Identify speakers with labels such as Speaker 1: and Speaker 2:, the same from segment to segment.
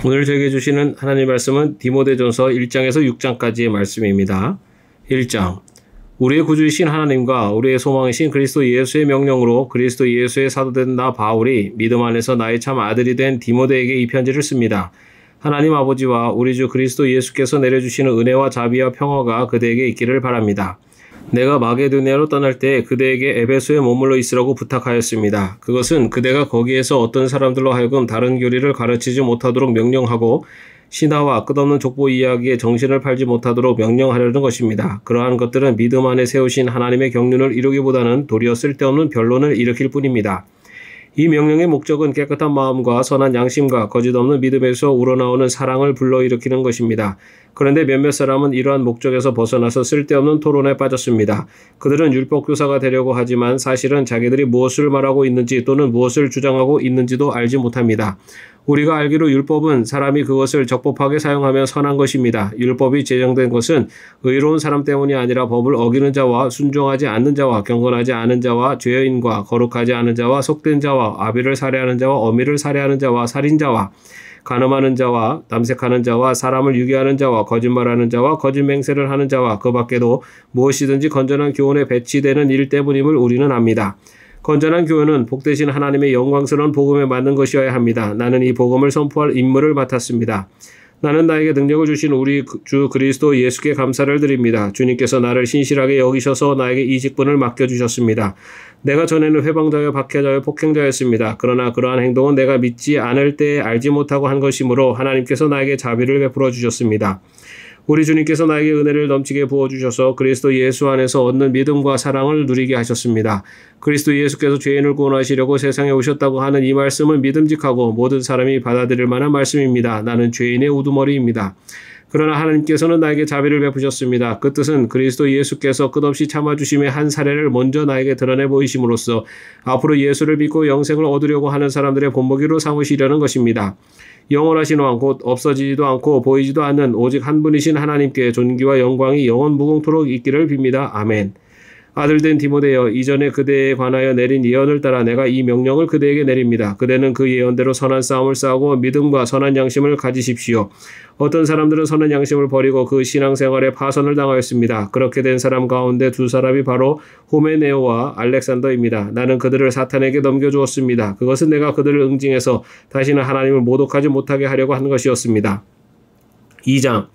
Speaker 1: 오늘 저에게 주시는 하나님 말씀은 디모데전서 1장에서 6장까지의 말씀입니다. 1장. 우리의 구주이신 하나님과 우리의 소망이신 그리스도 예수의 명령으로 그리스도 예수의 사도된 나 바울이 믿음 안에서 나의 참 아들이 된 디모데에게 이 편지를 씁니다. 하나님 아버지와 우리 주 그리스도 예수께서 내려주시는 은혜와 자비와 평화가 그대에게 있기를 바랍니다. 내가 마게도니아로 떠날 때 그대에게 에베소에 머물러 있으라고 부탁하였습니다. 그것은 그대가 거기에서 어떤 사람들로 하여금 다른 교리를 가르치지 못하도록 명령하고 신화와 끝없는 족보 이야기에 정신을 팔지 못하도록 명령하려는 것입니다. 그러한 것들은 믿음 안에 세우신 하나님의 경륜을 이루기보다는 도리어 쓸데없는 변론을 일으킬 뿐입니다. 이 명령의 목적은 깨끗한 마음과 선한 양심과 거짓없는 믿음에서 우러나오는 사랑을 불러일으키는 것입니다. 그런데 몇몇 사람은 이러한 목적에서 벗어나서 쓸데없는 토론에 빠졌습니다. 그들은 율법교사가 되려고 하지만 사실은 자기들이 무엇을 말하고 있는지 또는 무엇을 주장하고 있는지도 알지 못합니다. 우리가 알기로 율법은 사람이 그것을 적법하게 사용하면 선한 것입니다. 율법이 제정된 것은 의로운 사람 때문이 아니라 법을 어기는 자와 순종하지 않는 자와 경건하지 않은 자와 죄인과 거룩하지 않은 자와 속된 자와 아비를 살해하는 자와 어미를 살해하는 자와 살인자와 간음하는 자와 담색하는 자와 사람을 유괴하는 자와 거짓말하는 자와 거짓 맹세를 하는 자와 그 밖에도 무엇이든지 건전한 교훈에 배치되는 일 때문임을 우리는 압니다. 건전한 교훈은 복되신 하나님의 영광스러운 복음에 맞는 것이어야 합니다. 나는 이 복음을 선포할 임무를 맡았습니다. 나는 나에게 능력을 주신 우리 주 그리스도 예수께 감사를 드립니다. 주님께서 나를 신실하게 여기셔서 나에게 이 직분을 맡겨주셨습니다. 내가 전에는 회방자여 박해자여 폭행자였습니다. 그러나 그러한 행동은 내가 믿지 않을 때에 알지 못하고 한 것이므로 하나님께서 나에게 자비를 베풀어 주셨습니다. 우리 주님께서 나에게 은혜를 넘치게 부어주셔서 그리스도 예수 안에서 얻는 믿음과 사랑을 누리게 하셨습니다. 그리스도 예수께서 죄인을 구원하시려고 세상에 오셨다고 하는 이 말씀을 믿음직하고 모든 사람이 받아들일 만한 말씀입니다. 나는 죄인의 우두머리입니다. 그러나 하나님께서는 나에게 자비를 베푸셨습니다. 그 뜻은 그리스도 예수께서 끝없이 참아주심의 한 사례를 먼저 나에게 드러내 보이심으로써 앞으로 예수를 믿고 영생을 얻으려고 하는 사람들의 본보기로 삼으시려는 것입니다. 영원하신 왕 곧 없어지지도 않고 보이지도 않는 오직 한 분이신 하나님께 존귀와 영광이 영원 무궁토록 있기를 빕니다. 아멘. 아들된 디모데여, 이전에 그대에 관하여 내린 예언을 따라 내가 이 명령을 그대에게 내립니다. 그대는 그 예언대로 선한 싸움을 싸우고 믿음과 선한 양심을 가지십시오. 어떤 사람들은 선한 양심을 버리고 그 신앙생활에 파선을 당하였습니다. 그렇게 된 사람 가운데 두 사람이 바로 호메네오와 알렉산더입니다. 나는 그들을 사탄에게 넘겨주었습니다. 그것은 내가 그들을 응징해서 다시는 하나님을 모독하지 못하게 하려고 한 것이었습니다. 2장.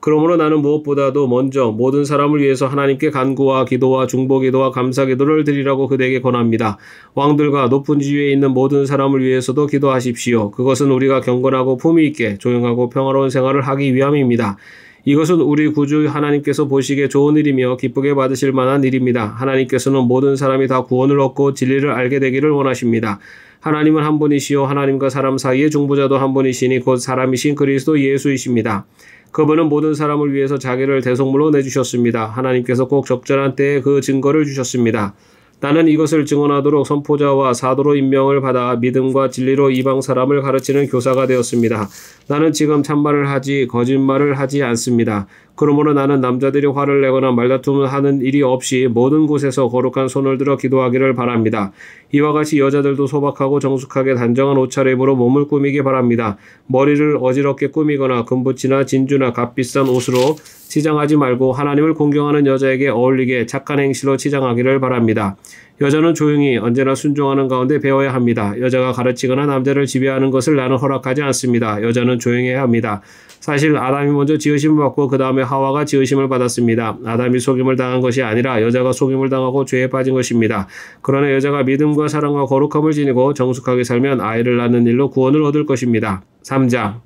Speaker 1: 그러므로 나는 무엇보다도 먼저 모든 사람을 위해서 하나님께 간구와 기도와 중보기도와 감사기도를 드리라고 그대에게 권합니다. 왕들과 높은 지위에 있는 모든 사람을 위해서도 기도하십시오. 그것은 우리가 경건하고 품위 있게 조용하고 평화로운 생활을 하기 위함입니다. 이것은 우리 구주 하나님께서 보시기에 좋은 일이며 기쁘게 받으실 만한 일입니다. 하나님께서는 모든 사람이 다 구원을 얻고 진리를 알게 되기를 원하십니다. 하나님은 한 분이시요 하나님과 사람 사이의 중보자도 한 분이시니 곧 사람이신 그리스도 예수이십니다. 그분은 모든 사람을 위해서 자기를 대속물로 내주셨습니다. 하나님께서 꼭 적절한 때에 그 증거를 주셨습니다. 나는 이것을 증언하도록 선포자와 사도로 임명을 받아 믿음과 진리로 이방 사람을 가르치는 교사가 되었습니다. 나는 지금 참말을 하지 거짓말을 하지 않습니다. 그러므로 나는 남자들이 화를 내거나 말다툼을 하는 일이 없이 모든 곳에서 거룩한 손을 들어 기도하기를 바랍니다. 이와 같이 여자들도 소박하고 정숙하게 단정한 옷차림으로 몸을 꾸미기 바랍니다. 머리를 어지럽게 꾸미거나 금붙이나 진주나 값비싼 옷으로 치장하지 말고 하나님을 공경하는 여자에게 어울리게 착한 행실로 치장하기를 바랍니다. 여자는 조용히 언제나 순종하는 가운데 배워야 합니다. 여자가 가르치거나 남자를 지배하는 것을 나는 허락하지 않습니다. 여자는 조용해야 합니다. 사실 아담이 먼저 지으심을 받고 그 다음에 하와가 지으심을 받았습니다. 아담이 속임을 당한 것이 아니라 여자가 속임을 당하고 죄에 빠진 것입니다. 그러나 여자가 믿음과 사랑과 거룩함을 지니고 정숙하게 살면 아이를 낳는 일로 구원을 얻을 것입니다. 3장.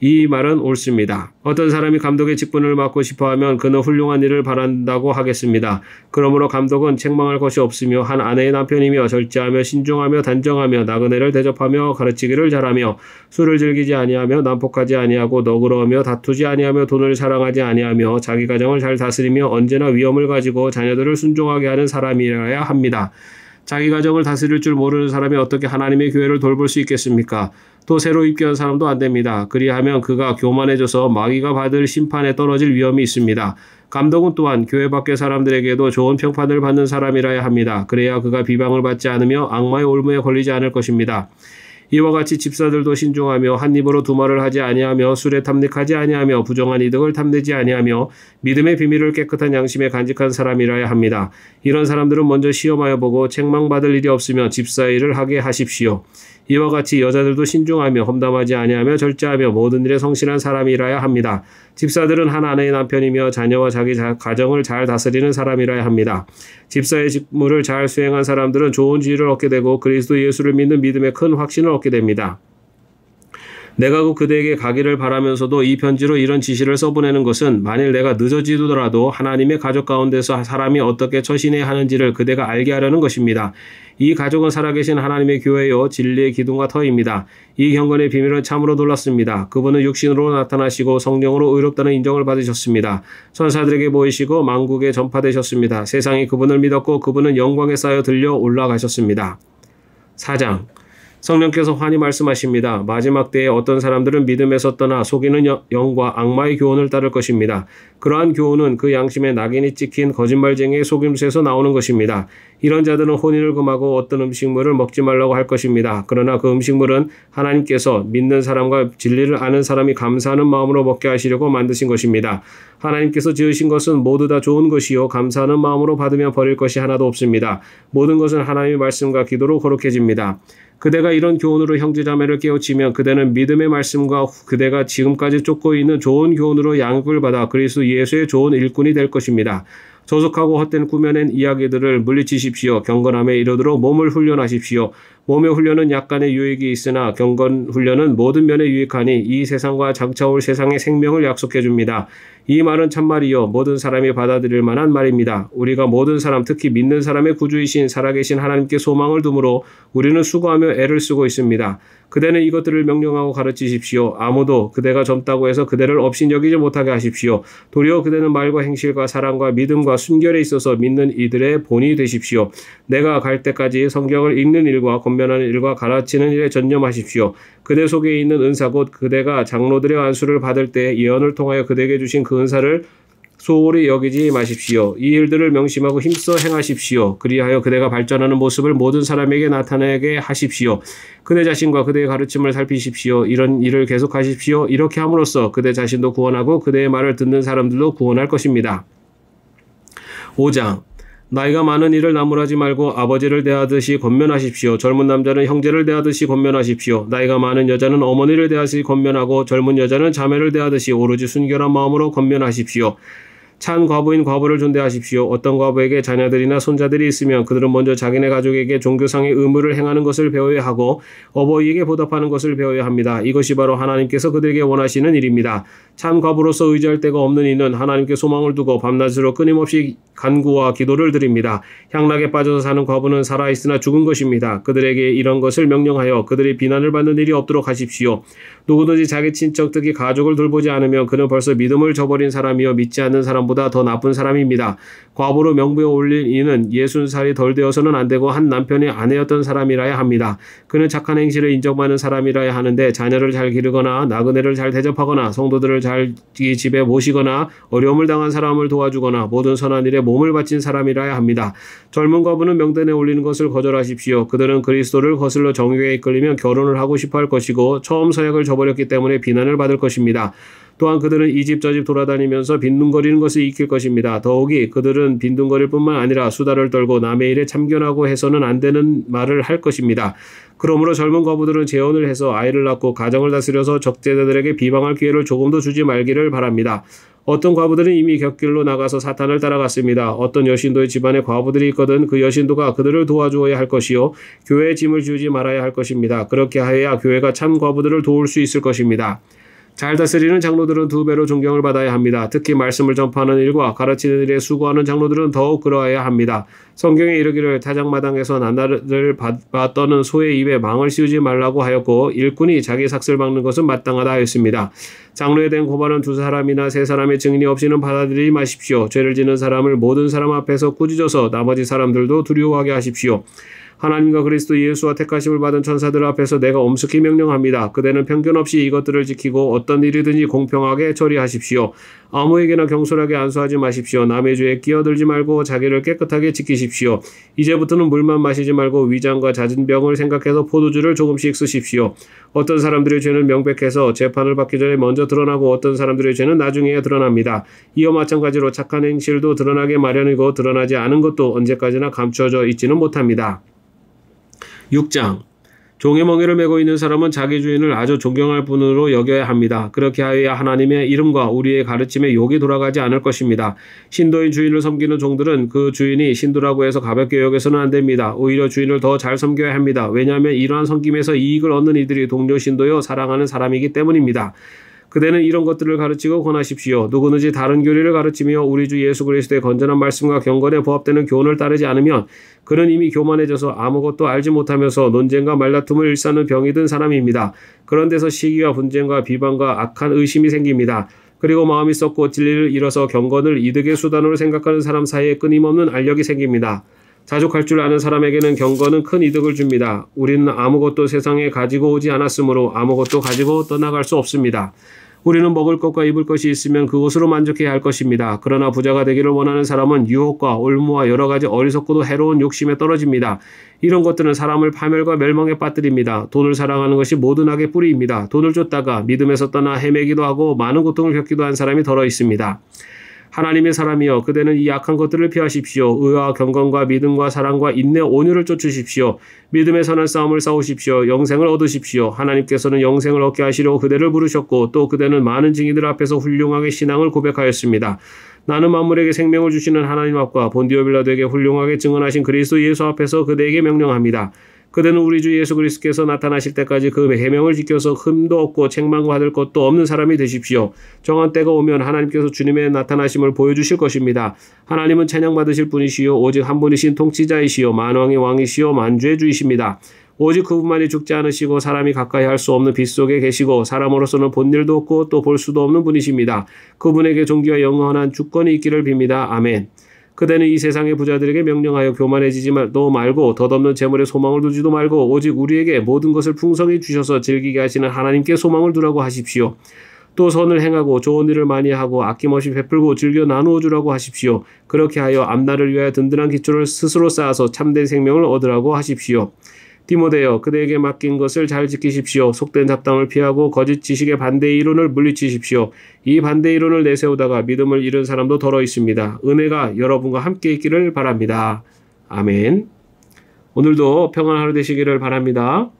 Speaker 1: 이 말은 옳습니다. 어떤 사람이 감독의 직분을 맡고 싶어하면 그는 훌륭한 일을 바란다고 하겠습니다. 그러므로 감독은 책망할 것이 없으며 한 아내의 남편이며 절제하며 신중하며 단정하며 나그네를 대접하며 가르치기를 잘하며 술을 즐기지 아니하며 난폭하지 아니하고 너그러우며 다투지 아니하며 돈을 사랑하지 아니하며 자기 가정을 잘 다스리며 언제나 위엄을 가지고 자녀들을 순종하게 하는 사람이어야 합니다. 자기 가정을 다스릴 줄 모르는 사람이 어떻게 하나님의 교회를 돌볼 수 있겠습니까? 또 새로 입교한 사람도 안 됩니다. 그리하면 그가 교만해져서 마귀가 받을 심판에 떨어질 위험이 있습니다. 감독은 또한 교회 밖의 사람들에게도 좋은 평판을 받는 사람이라야 합니다. 그래야 그가 비방을 받지 않으며 악마의 올무에 걸리지 않을 것입니다. 이와 같이 집사들도 신중하며 한 입으로 두말을 하지 아니하며 술에 탐닉하지 아니하며 부정한 이득을 탐내지 아니하며 믿음의 비밀을 깨끗한 양심에 간직한 사람이라야 합니다. 이런 사람들은 먼저 시험하여 보고 책망받을 일이 없으며 집사의 일을 하게 하십시오. 이와 같이 여자들도 신중하며 험담하지 아니하며 절제하며 모든 일에 성실한 사람이라야 합니다. 집사들은 한 아내의 남편이며 자녀와 자기 가정을 잘 다스리는 사람이라야 합니다. 집사의 직무를 잘 수행한 사람들은 좋은 지위를 얻게 되고 그리스도 예수를 믿는 믿음의 큰 확신을 얻게 됩니다. 내가 그대에게 가기를 바라면서도 이 편지로 이런 지시를 써보내는 것은 만일 내가 늦어지더라도 하나님의 가족 가운데서 사람이 어떻게 처신해야 하는지를 그대가 알게 하려는 것입니다. 이 가족은 살아계신 하나님의 교회요 진리의 기둥과 터입니다. 이 경건의 비밀은 참으로 놀랐습니다. 그분은 육신으로 나타나시고 성령으로 의롭다는 인정을 받으셨습니다. 천사들에게 보이시고 만국에 전파되셨습니다. 세상이 그분을 믿었고 그분은 영광에 쌓여 들려 올라가셨습니다. 4장 성령께서 환히 말씀하십니다. 마지막 때에 어떤 사람들은 믿음에서 떠나 속이는 영과 악마의 교훈을 따를 것입니다. 그러한 교훈은 그 양심에 낙인이 찍힌 거짓말쟁이의 속임수에서 나오는 것입니다. 이런 자들은 혼인을 금하고 어떤 음식물을 먹지 말라고 할 것입니다. 그러나 그 음식물은 하나님께서 믿는 사람과 진리를 아는 사람이 감사하는 마음으로 먹게 하시려고 만드신 것입니다. 하나님께서 지으신 것은 모두 다 좋은 것이요 감사하는 마음으로 받으면 버릴 것이 하나도 없습니다. 모든 것은 하나님의 말씀과 기도로 거룩해집니다. 그대가 이런 교훈으로 형제자매를 깨우치면 그대는 믿음의 말씀과 그대가 지금까지 쫓고 있는 좋은 교훈으로 양육을 받아 그리스도 예수의 좋은 일꾼이 될 것입니다. 조속하고 헛된 꾸며낸 이야기들을 물리치십시오. 경건함에 이르도록 몸을 훈련하십시오. 몸의 훈련은 약간의 유익이 있으나 경건 훈련은 모든 면에 유익하니 이 세상과 장차올 세상의 생명을 약속해 줍니다. 이 말은 참말이요 모든 사람이 받아들일 만한 말입니다. 우리가 모든 사람 특히 믿는 사람의 구주이신 살아계신 하나님께 소망을 두므로 우리는 수고하며 애를 쓰고 있습니다. 그대는 이것들을 명령하고 가르치십시오. 아무도 그대가 젊다고 해서 그대를 업신여기지 못하게 하십시오. 도리어 그대는 말과 행실과 사랑과 믿음과 순결에 있어서 믿는 이들의 본이 되십시오. 내가 갈 때까지 성경을 읽는 일과 권면하는 일과 가르치는 일에 전념하십시오. 그대 속에 있는 은사 곧 그대가 장로들의 안수를 받을 때 예언을 통하여 그대에게 주신 그 은사를 소홀히 여기지 마십시오. 이 일들을 명심하고 힘써 행하십시오. 그리하여 그대가 발전하는 모습을 모든 사람에게 나타내게 하십시오. 그대 자신과 그대의 가르침을 살피십시오. 이런 일을 계속하십시오. 이렇게 함으로써 그대 자신도 구원하고 그대의 말을 듣는 사람들도 구원할 것입니다. 5장 나이가 많은 이를 나무라지 말고 아버지를 대하듯이 권면하십시오. 젊은 남자는 형제를 대하듯이 권면하십시오. 나이가 많은 여자는 어머니를 대하듯이 권면하고 젊은 여자는 자매를 대하듯이 오로지 순결한 마음으로 권면하십시오. 찬 과부인 과부를 존대하십시오. 어떤 과부에게 자녀들이나 손자들이 있으면 그들은 먼저 자기네 가족에게 종교상의 의무를 행하는 것을 배워야 하고 어버이에게 보답하는 것을 배워야 합니다. 이것이 바로 하나님께서 그들에게 원하시는 일입니다. 참 과부로서 의지할 데가 없는 이는 하나님께 소망을 두고 밤낮으로 끊임없이 간구와 기도를 드립니다. 향락에 빠져서 사는 과부는 살아있으나 죽은 것입니다. 그들에게 이런 것을 명령하여 그들이 비난을 받는 일이 없도록 하십시오. 누구든지 자기 친척 특히 가족을 돌보지 않으면 그는 벌써 믿음을 저버린 사람이요 믿지 않는 사람보다 더 나쁜 사람입니다. 과부로 명부에 올린 이는 60살이 덜 되어서는 안 되고 한 남편의 아내였던 사람이라야 합니다. 그는 착한 행실을 인정받는 사람이라야 하는데 자녀를 잘 기르거나 나그네를 잘 대접하거나 성도들을 잘 집에 모시거나 어려움을 당한 사람을 도와주거나 모든 선한 일에 몸을 바친 사람이라야 합니다. 젊은 과부는 명단에 올리는 것을 거절하십시오. 그들은 그리스도를 거슬러 정욕에 이끌리면 결혼을 하고 싶어 할 것이고 처음 서약을 저버렸기 때문에 비난을 받을 것입니다. 또한 그들은 이 집 저 집 돌아다니면서 빈둥거리는 것을 익힐 것입니다. 더욱이 그들은 빈둥거릴 뿐만 아니라 수다를 떨고 남의 일에 참견하고 해서는 안 되는 말을 할 것입니다. 그러므로 젊은 과부들은 재혼을 해서 아이를 낳고 가정을 다스려서 적재자들에게 비방할 기회를 조금도 주지 말기를 바랍니다. 어떤 과부들은 이미 곁길로 나가서 사탄을 따라갔습니다. 어떤 여신도의 집안에 과부들이 있거든 그 여신도가 그들을 도와주어야 할 것이요 교회의 짐을 지우지 말아야 할 것입니다. 그렇게 하여야 교회가 참 과부들을 도울 수 있을 것입니다. 잘 다스리는 장로들은 2배로 존경을 받아야 합니다. 특히 말씀을 전파하는 일과 가르치는 일에 수고하는 장로들은 더욱 그러해야 합니다. 성경에 이르기를 타작마당에서 난나를 받아 떠는 소의 입에 망을 씌우지 말라고 하였고 일꾼이 자기 삭슬 박는 것은 마땅하다 하였습니다. 장로에 대한 고발은 2사람이나 3사람의 증인이 없이는 받아들이지 마십시오. 죄를 짓는 사람을 모든 사람 앞에서 꾸짖어서 나머지 사람들도 두려워하게 하십시오. 하나님과 그리스도 예수와 택하심을 받은 천사들 앞에서 내가 엄숙히 명령합니다. 그대는 편견 없이 이것들을 지키고 어떤 일이든지 공평하게 처리하십시오. 아무에게나 경솔하게 안수하지 마십시오. 남의 죄에 끼어들지 말고 자기를 깨끗하게 지키십시오. 이제부터는 물만 마시지 말고 위장과 잦은 병을 생각해서 포도주를 조금씩 쓰십시오. 어떤 사람들의 죄는 명백해서 재판을 받기 전에 먼저 드러나고 어떤 사람들의 죄는 나중에 드러납니다. 이와 마찬가지로 착한 행실도 드러나게 마련이고 드러나지 않은 것도 언제까지나 감추어져 있지는 못합니다. 6장 종의 멍에를 메고 있는 사람은 자기 주인을 아주 존경할 분으로 여겨야 합니다. 그렇게 하여야 하나님의 이름과 우리의 가르침에 욕이 돌아가지 않을 것입니다. 신도인 주인을 섬기는 종들은 그 주인이 신도라고 해서 가볍게 여겨서는 안 됩니다. 오히려 주인을 더 잘 섬겨야 합니다. 왜냐하면 이러한 섬김에서 이익을 얻는 이들이 동료 신도여 사랑하는 사람이기 때문입니다. 그대는 이런 것들을 가르치고 권하십시오. 누구든지 다른 교리를 가르치며 우리 주 예수 그리스도의 건전한 말씀과 경건에 부합되는 교훈을 따르지 않으면 그는 이미 교만해져서 아무것도 알지 못하면서 논쟁과 말다툼을 일삼는 병이 든 사람입니다. 그런 데서 시기와 분쟁과 비방과 악한 의심이 생깁니다. 그리고 마음이 썩고 진리를 잃어서 경건을 이득의 수단으로 생각하는 사람 사이에 끊임없는 알력이 생깁니다. 자족할 줄 아는 사람에게는 경건은 큰 이득을 줍니다. 우리는 아무것도 세상에 가지고 오지 않았으므로 아무것도 가지고 떠나갈 수 없습니다. 우리는 먹을 것과 입을 것이 있으면 그것으로 만족해야 할 것입니다. 그러나 부자가 되기를 원하는 사람은 유혹과 올무와 여러 가지 어리석고도 해로운 욕심에 떨어집니다. 이런 것들은 사람을 파멸과 멸망에 빠뜨립니다. 돈을 사랑하는 것이 모든 악의 뿌리입니다. 돈을 쫓다가 믿음에서 떠나 헤매기도 하고 많은 고통을 겪기도 한 사람이 더러 있습니다. 하나님의 사람이여 그대는 이 악한 것들을 피하십시오. 의와 경건과 믿음과 사랑과 인내 온유를 쫓으십시오. 믿음의 선한 싸움을 싸우십시오. 영생을 얻으십시오. 하나님께서는 영생을 얻게 하시려고 그대를 부르셨고 또 그대는 많은 증인들 앞에서 훌륭하게 신앙을 고백하였습니다. 나는 만물에게 생명을 주시는 하나님 앞과 본디오 빌라도에게 훌륭하게 증언하신 그리스도 예수 앞에서 그대에게 명령합니다. 그대는 우리 주 예수 그리스도께서 나타나실 때까지 그 계명을 지켜서 흠도 없고 책망받을 것도 없는 사람이 되십시오. 정한 때가 오면 하나님께서 주님의 나타나심을 보여주실 것입니다. 하나님은 찬양받으실 분이시요 오직 한 분이신 통치자이시요 만왕의 왕이시요 만주의 주이십니다. 오직 그분만이 죽지 않으시고 사람이 가까이 할 수 없는 빛 속에 계시고 사람으로서는 본 일도 없고 또 볼 수도 없는 분이십니다. 그분에게 존귀와 영원한 주권이 있기를 빕니다. 아멘. 그대는 이 세상의 부자들에게 명령하여 교만해지지도 말고 덧없는 재물에 소망을 두지도 말고 오직 우리에게 모든 것을 풍성히 주셔서 즐기게 하시는 하나님께 소망을 두라고 하십시오. 또 선을 행하고 좋은 일을 많이 하고 아낌없이 베풀고 즐겨 나누어 주라고 하십시오. 그렇게 하여 앞날을 위하여 든든한 기초를 스스로 쌓아서 참된 생명을 얻으라고 하십시오. 디모데여 그대에게 맡긴 것을 잘 지키십시오. 속된 잡담을 피하고 거짓 지식의 반대 이론을 물리치십시오. 이 반대 이론을 내세우다가 믿음을 잃은 사람도 더러 있습니다. 은혜가 여러분과 함께 있기를 바랍니다. 아멘. 오늘도 평안한 하루 되시기를 바랍니다.